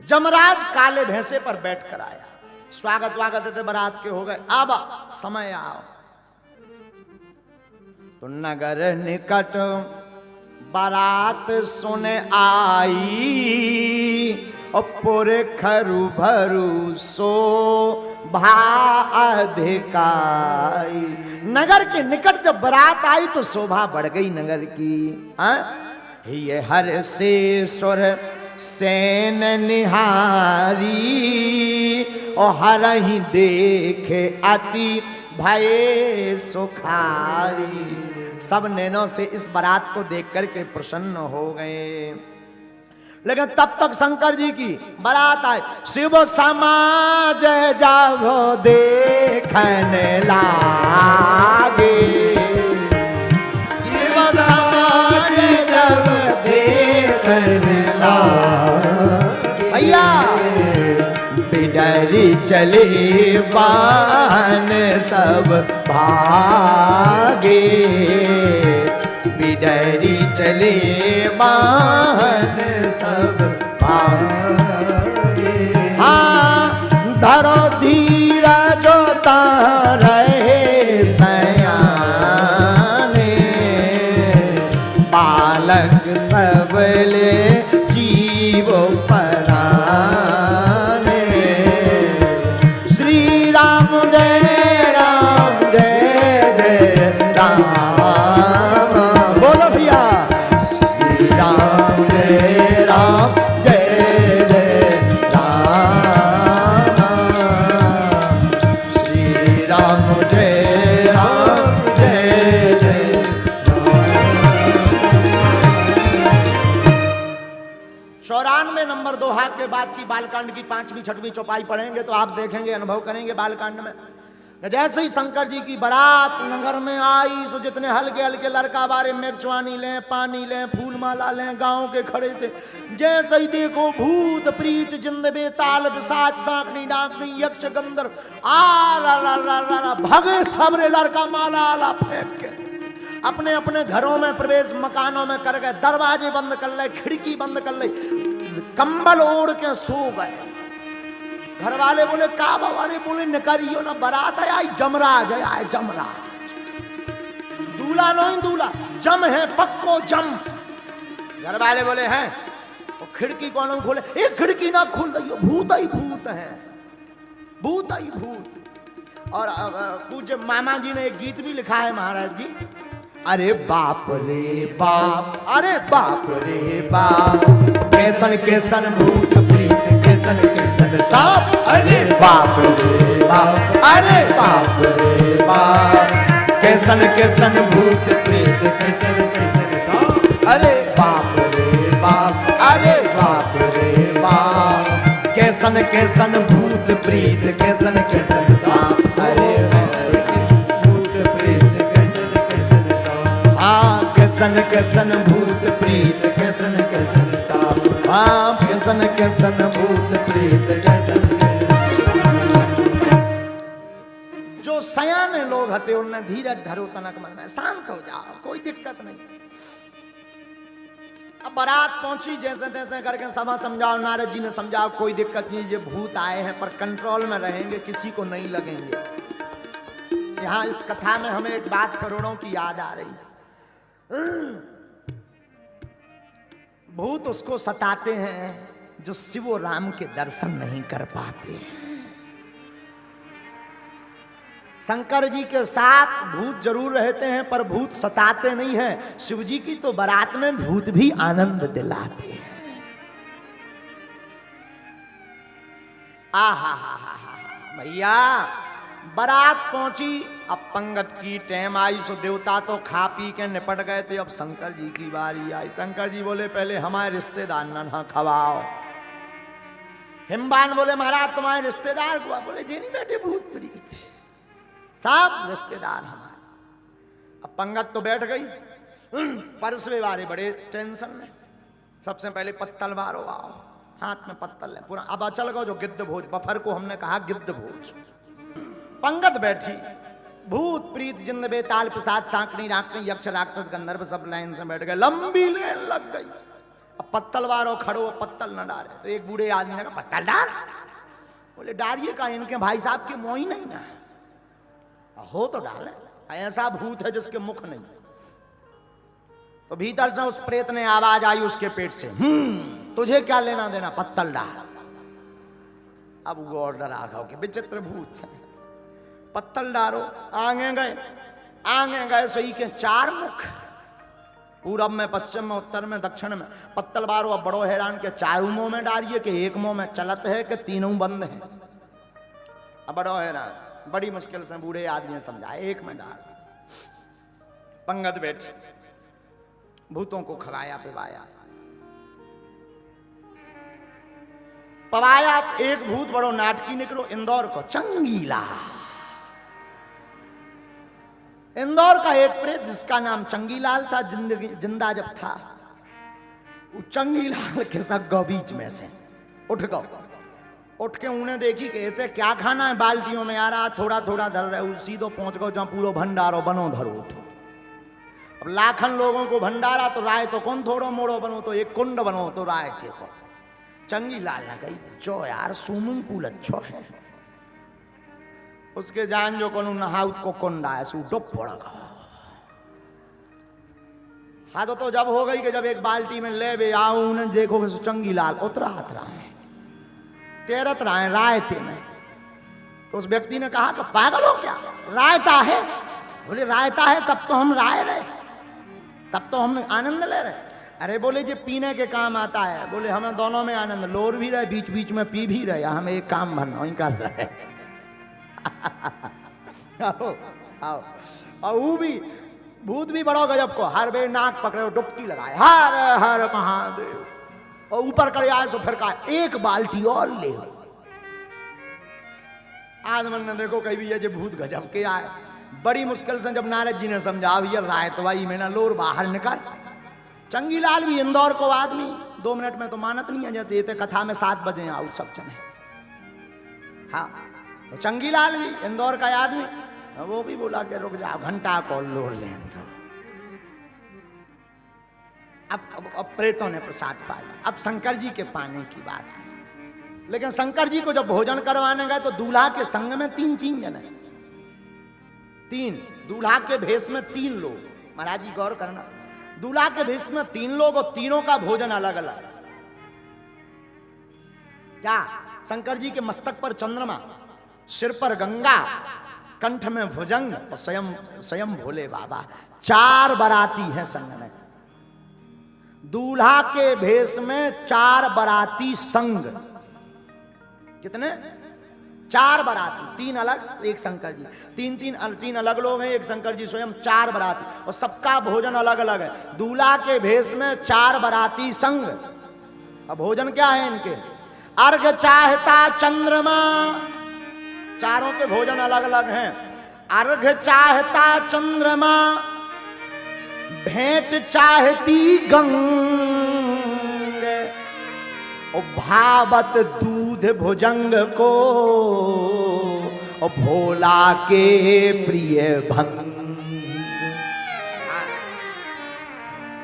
जमराज काले भैंसे पर बैठकर आया। स्वागत वागत थे बारात के हो गए। अब समय आओ। तो नगर निकट बारात सुने आई, और पुर खरु भरु सो भा अधिकाई। नगर के निकट जब बारात आई तो शोभा बढ़ गई नगर की। ये हर से सुर सेन निहारी, और हर ही देखे अति भय सुखारी। सब नैनों से इस बारात को देख करके प्रसन्न हो गए। लेकिन तब तक शंकर जी की बारात आई। शिव समाज जब देखने लागे, शिव समाज जब देखने लागे, भैया बिडरी चले बान सब भागे, बिडरी चले बान सब पाए। हाँ धरो धीरज रहे सयाने, बालक सबले जीव पराने। श्री राम जय राम, बोलो भैया श्री राम जय राम, जय जय राम, श्री राम जय राम, जय जय राम। 94 नंबर दोहा के बाद की बालकांड की 5वीं 6वीं चौपाई पढ़ेंगे तो आप देखेंगे, अनुभव करेंगे बालकांड में। जैसे ही शंकर जी की बारात नगर में आई, सो जितने हल्के हल्के लड़का बारे मिर्चवानी लें, पानी लें, फूल माला लें, गांव के खड़े थे। जैसे ही देखो भूत प्रीत जिंद बेताल पिशाच सांकनी डाकनी यक्ष गंधर्व आ भगे सबरे लड़का माला आला फेंक के अपने अपने घरों में प्रवेश मकानों में कर गए। दरवाजे बंद कर ले, खिड़की बंद कर ले, कंबल ओढ़ के सो गए। घर वाले बोले का बाबा ने, बोले निकरियो ना, बारात है आई जमराज है, आए जमराज, दूल्हा नहीं दूल्हा, जम है पक्को जम। घर वाले बोले हैं, तो खिड़की कौन खोले, एक खिड़की ना खोल दियो, भूत ही भूत है, भूत ही भूत। और पूज्य मामा जी ने एक गीत भी लिखा है महाराज जी, अरे बाप रे बाप, अरे बाप रे बाप, कैसन कैसन भूत प्रीत, कैसन कैसन सांप, अरे बाप रे बाप, अरे बाप रे बाप, कैसन कैसन भूत प्रीत, कैसन कैसन सांप, अरे बाप रे बाप, अरे बाप रे बाप, कैसन कैसन भूत प्रीत, कैसन कैसन सांप, अरे भूत प्रीत, कैसन कैसन सांप, हाँ कैसन कैसन भूत प्रीत, कैसन कैसन सांप, हाँ कैसन कैसन भूत प्रीत, कैसन जो सयाने लोग हते उन्हें धीरज धरो तनक मन में, शांत हो जाओ, कोई दिक्कत नहीं। अब बारात पहुंची, जैसे तैसे करके सभा समझाओ, नारद जी ने समझाओ कोई दिक्कत नहीं, ये भूत आए हैं पर कंट्रोल में रहेंगे, किसी को नहीं लगेंगे। यहाँ इस कथा में हमें एक बात करोड़ों की याद आ रही, भूत उसको सताते हैं जो शिव और राम के दर्शन नहीं कर पाते हैं। शंकर जी के साथ भूत जरूर रहते हैं पर भूत सताते नहीं हैं। शिव जी की तो बारात में भूत भी आनंद दिलाते हैं। आहा हा हा हा भैया, बारात पहुंची, अब पंगत की टाइम आई, सो देवता तो खा पी के निपट गए थे। अब शंकर जी की बारी आई। शंकर जी बोले पहले हमारे रिश्तेदार ना खवाओ। हिमबान बोले महाराज तुम्हारे रिश्तेदार को, बोले जे नहीं बैठे भूत प्रीत, सब रिश्तेदार हमारे। अब पंगत तो बैठ गई, परसवे वाले बड़े टेंशन में। सबसे पहले पत्तल बारो आओ, हाथ में पत्तल है पूरा। अब अचल गो जो गिद्ध भोज, बफर को हमने कहा गिद्ध भोज। पंगत बैठी, भूत प्रीत जिंद बेताल पिशाच सांकनी डाकनी यक्ष राक्षस गंधर्व सब लाइन से बैठ गए, लंबी लेन लग गई। अब पत्तल बारो खड़ो, पत्तल न डाले तो एक बूढ़े आदमी ने कहा पत्तल डाल। बोले डालिए का, इनके भाई साहब की मोही नहीं है, हो तो डाले, ऐसा भूत है जिसके मुख नहीं। तो भीतर से उस प्रेत ने आवाज आई उसके पेट से, तुझे क्या लेना देना, पत्तल डाल। अब वो ऑर्डर आ गया कि विचित्र भूत है, पत्तल डालो। आगे गए सही के 4 मुख, पूरब में, पश्चिम में, उत्तर में, दक्षिण में। पत्तल बारो। अब बड़ो हैरान के 4 मुंह में डालिए कि एक मुंह में चलत है कि तीनों बंद है। अब बड़ो हैरान, बड़ी मुश्किल से बूढ़े आदमी ने समझाया एक में डाल। पंगत बैठ, भूतों को खवाया पिवाया। पवाया एक भूत बड़ो नाटकी निकलो, इंदौर को चंगीला। इंदौर का एक प्रेत जिसका नाम चंगीलाल था, जिंदा जब था, वो चंगीलाल के सब गौ बीच में से उठ गो। उठ के उन्हें देखी कहते क्या खाना है, बाल्टियों में आ रहा, थोड़ा थोड़ा धर रहे, सीधो पहुंच गो जहां पूरा भंडारो बनो धरो तो। अब लाखन लोगों को भंडारा तो राय तो कौन थोड़ो मोड़ो बनो, तो एक कुंड बनो तो राय थे को। चंगी लाल ना कही चो यार स्विमिंग पूल अच्छो है। उसके जान जो कोनु नहाउत को कुंडा है सू डुब पड़ेगा। हाँ तो जब हो गई कि जब एक बाल्टी में ले बे आऊं न देखो कि चंगी लाल उतरा रहा है तेरत रहा है रायते में। तो उस व्यक्ति ने कहा कि पागल हो क्या, रायता है? बोले रायता है तब तो हम राय रहे, तब तो हम आनंद ले रहे। अरे बोले जो पीने के काम आता है। बोले हमें दोनों में आनंद, लोर भी रहे बीच बीच में पी भी रहे, हम एक काम भरना ही कर रहे। आओ आओ और वो भी भूत भी बड़ो गजब को, हर बे नाक पकड़े डुबकी लगाए हर हर महादेव, और ऊपर करे आए सो फिर कहा एक बाल्टी और ले। आदमन ने देखो कहीं भी ये भूत गजब के आए। बड़ी मुश्किल से जब नारद जी ने समझा ये रायतवाई में ना लोर बाहर निकल। चंगी लाल भी इंदौर को आदमी 2 मिनट में तो मानत नहीं है, जैसे ये कथा में 7 बजे आउट सब चले। हाँ तो चंगी लाल भी इंदौर का आदमी, वो भी बोला कि रुक जाओ घंटा को लोर लें। तो अब प्रेतों ने प्रसाद पाया। अब शंकर जी के पाने की बात है। लेकिन शंकर जी को जब भोजन करवाने गए तो दूल्हा के संग में 3 जने, 3 दूल्हा के भेष में 3 लोग। महाराज जी गौर करना, दूल्हा के भेष में 3 लोग और तीनों का भोजन अलग अलग। क्या? शंकर जी के मस्तक पर चंद्रमा, सिर पर गंगा, कंठ में भुजंग और स्वयं भोले बाबा। 4 बाराती हैं संग में। दूल्हा के भेष में 4 बाराती संग। कितने? 4 बाराती, 3 अलग एक शंकर जी, 3 अलग लोग हैं, एक शंकर जी स्वयं। 4 बाराती और सबका भोजन अलग अलग है। दूल्हा के भेष में 4 बाराती संग। अब भोजन क्या है इनके? अर्घ चाहता चंद्रमा, चारों के भोजन अलग अलग हैं। अर्घ चाहता चंद्रमा, भेंट चाहती गंग, और भावत दूध भुजंग को, और भोला के प्रिय भंग।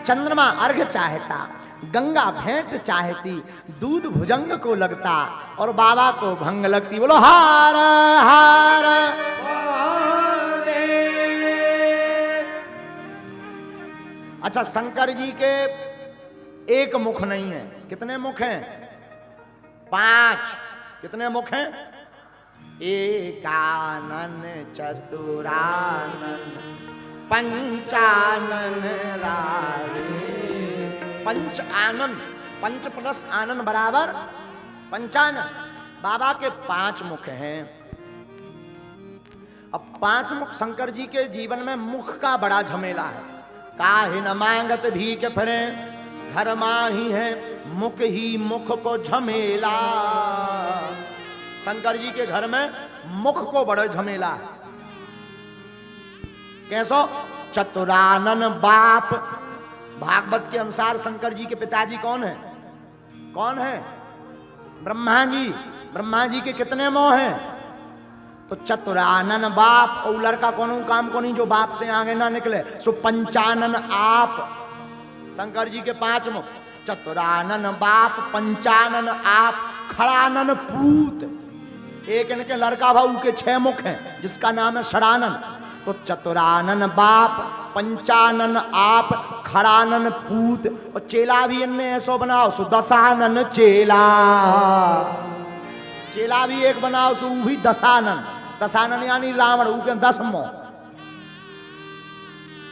चंद्रमा अर्घ चाहता, गंगा भेंट चाहती, दूध भुजंग को लगता और बाबा को भंग लगती। बोलो हार हार। अच्छा शंकर जी के एक मुख नहीं है, कितने मुख हैं? 5। कितने मुख हैं? एकानन चतुरानन पंचानन राधे। पंच आनन, पंच प्लस आनन बराबर पंचानन। बाबा के 5 मुख हैं। अब 5 मुख शंकर जी के जीवन में मुख का बड़ा झमेला है। काहे न मांगत भी के फिरे, घर माही है मुख ही मुख को झमेला। शंकर जी के घर में मुख को बड़ा झमेला है। कैसो? चतुरानन बाप। भागवत के अनुसार शंकर जी के पिताजी कौन है? कौन है? ब्रह्मा जी। ब्रह्मा जी के कितने मोह हैं? तो चतुरानन बाप। और लड़का कौन काम को नहीं जो बाप से आगे ना निकले, सो पंचानन आप। शंकर जी के 5 मुख, चतुरानन बाप, पंचानन आप, खड़ानन पूत। एक इनके लड़का भाऊ के 6 मुख हैं जिसका नाम है षडानन। तो चतुरानन बाप, पंचानन आप, खड़ानन पूत, और चेला भी इनने ऐसो बनाओ सो दशानन चेला। चेला भी एक बनाओ सो भी दशानन। दशानन यानी रावण, ऊ के 10 मोह।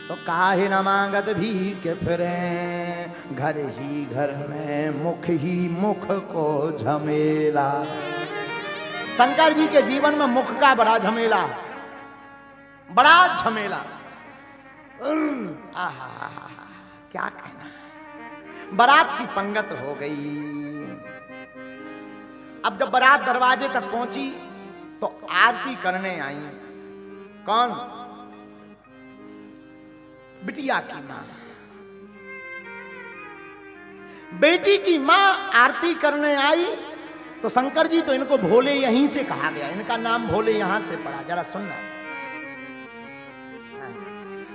तो काहे न मांगत भी के फिरे, घर ही घर में मुख ही मुख को झमेला। शंकर जी के जीवन में मुख का बड़ा झमेला, बड़ा झमेला। आहा क्या कहना। बारात की पंगत हो गई। अब जब बारात दरवाजे तक पहुंची तो आरती करने आई। कौन? बिटिया की मां। बेटी की मां आरती करने आई। तो शंकर जी तो इनको भोले यहीं से कहा गया, इनका नाम भोले यहां से पड़ा। जरा सुनना।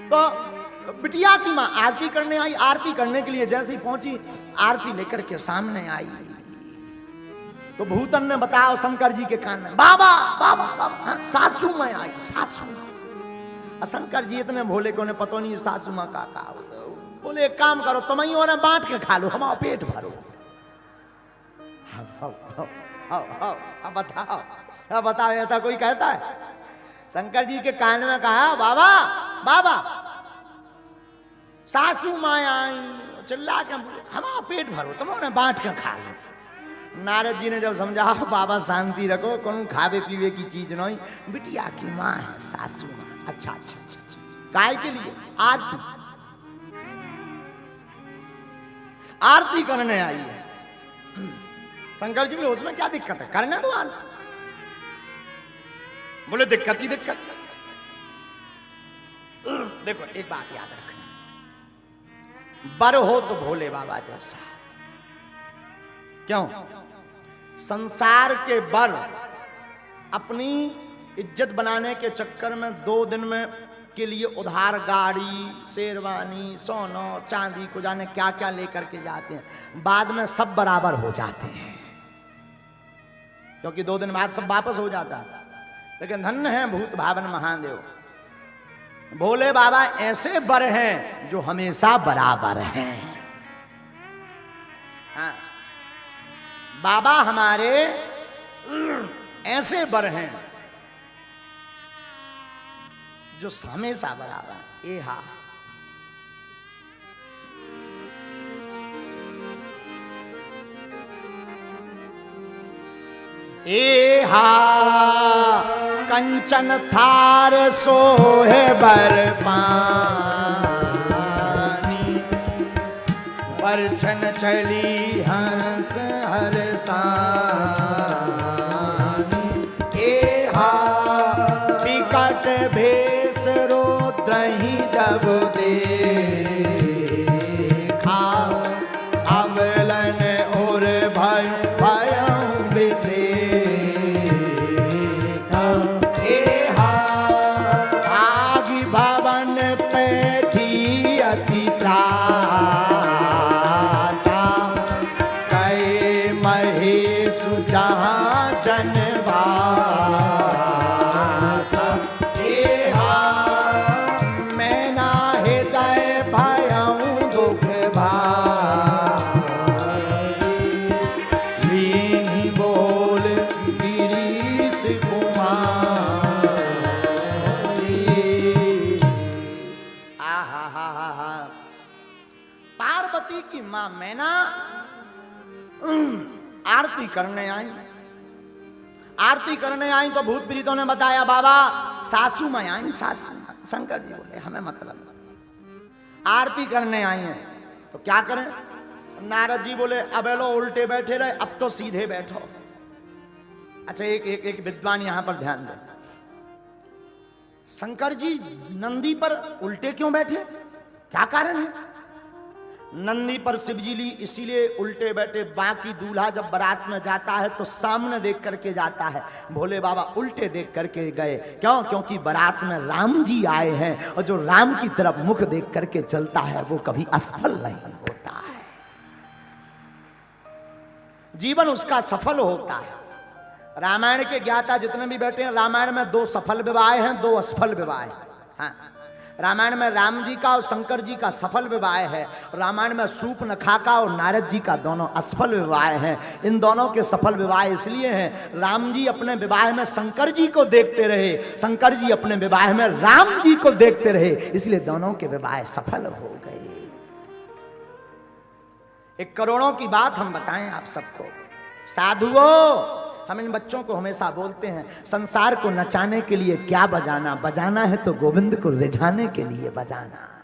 तो बिटिया की मां आरती करने आई। आरती करने के लिए जैसे ही पहुंची, आरती लेकर के सामने आई। तो भूतन ने बताया शंकर जी के कान में, बाबा बाबा बाबा, हाँ, सासू में आई सासू। शंकर जी इतने भोले को उन्हें पता नहीं सासू माँ का बोले एक काम करो तुम ही और बांट के खा लो, हमारा पेट भरो। अब बताओ, अब बताओ, ऐसा कोई कहता है? शंकर जी के कान में कहा, बाबा बाबा सासू माँ आई, चिल्ला के हमारा पेट भरो, तुम उन्हें बांट के खा लो। नारद जी ने जब समझा, बाबा शांति रखो, कौन खावे पीवे की चीज नहीं, बिटिया की माँ है सासू माँ। अच्छा अच्छा अच्छा, काय के लिए? आरती, आरती करने आई है। शंकर जी बोले उसमें क्या दिक्कत है, करने दो आरती। बोले दिक्कत ही दिक्कत। देखो एक बात याद रखना, बर हो तो भोले बाबा जैसा। क्यों? संसार के बर अपनी इज्जत बनाने के चक्कर में 2 दिन में के लिए उधार गाड़ी, शेरवानी, सोना, चांदी को जाने क्या क्या लेकर के जाते हैं, बाद में सब बराबर हो जाते हैं, क्योंकि 2 दिन बाद सब वापस हो जाता है। लेकिन धन्य है भूत भावन महादेव, भोले बाबा ऐसे बर हैं जो हमेशा बराबर हैं। हाँ, बाबा हमारे ऐसे बर हैं जो हमेशा बराबर। ए हा, ए हा कंचन थार सोहे बर पानी, परछन चली हंस हरसानी। ए हा विकट भेष रोद्रहि जब देखा, अमलन और भय भयं विषेका। ए हा आगि भवन पैठी अति त्रासा, कहे महेश जहाँ जनवासा। ए हा मैं ना हृदय भयं दुख भारी, लीनी बोल गिरीश कुमारी। आहा, पार्वती की मां मैना आरती करने आई। आरती करने आई तो भूत प्रीतों ने बताया, बाबा सासू में आई सासू। शंकर जी बोले हमें मतलब, आरती करने आई हैं तो क्या करें? नारद जी बोले अब लो उल्टे बैठे रहे, अब तो सीधे बैठो। अच्छा एक विद्वान यहां पर ध्यान दो, शंकर जी नंदी पर उल्टे क्यों बैठे, क्या कारण है? नंदी पर शिवजी ली इसीलिए उल्टे बैठे, बाकी दूल्हा जब बारात में जाता है तो सामने देख करके जाता है, भोले बाबा उल्टे देख करके गए। क्यों? क्योंकि बारात में राम जी आए हैं और जो राम की तरफ मुख देख करके चलता है वो कभी असफल नहीं होता है, जीवन उसका सफल होता है। रामायण के ज्ञाता जितने भी बैठे हैं, रामायण में 2 सफल विवाह हैं, 2 असफल विवाह हैं। हाँ, रामायण में राम जी का और शंकर जी का सफल विवाह है, रामायण में सूर्पनखा का और नारद जी का दोनों असफल विवाह हैं। इन दोनों के सफल विवाह इसलिए हैं, राम जी अपने विवाह में शंकर जी को देखते रहे, शंकर जी अपने विवाह में राम जी को देखते रहे, इसलिए दोनों के विवाह सफल हो गए। एक करोड़ों की बात हम बताएं आप सबको, साधुओं हम इन बच्चों को हमेशा बोलते हैं, संसार को नचाने के लिए क्या बजाना, बजाना है तो गोविंद को रिझाने के लिए बजाना।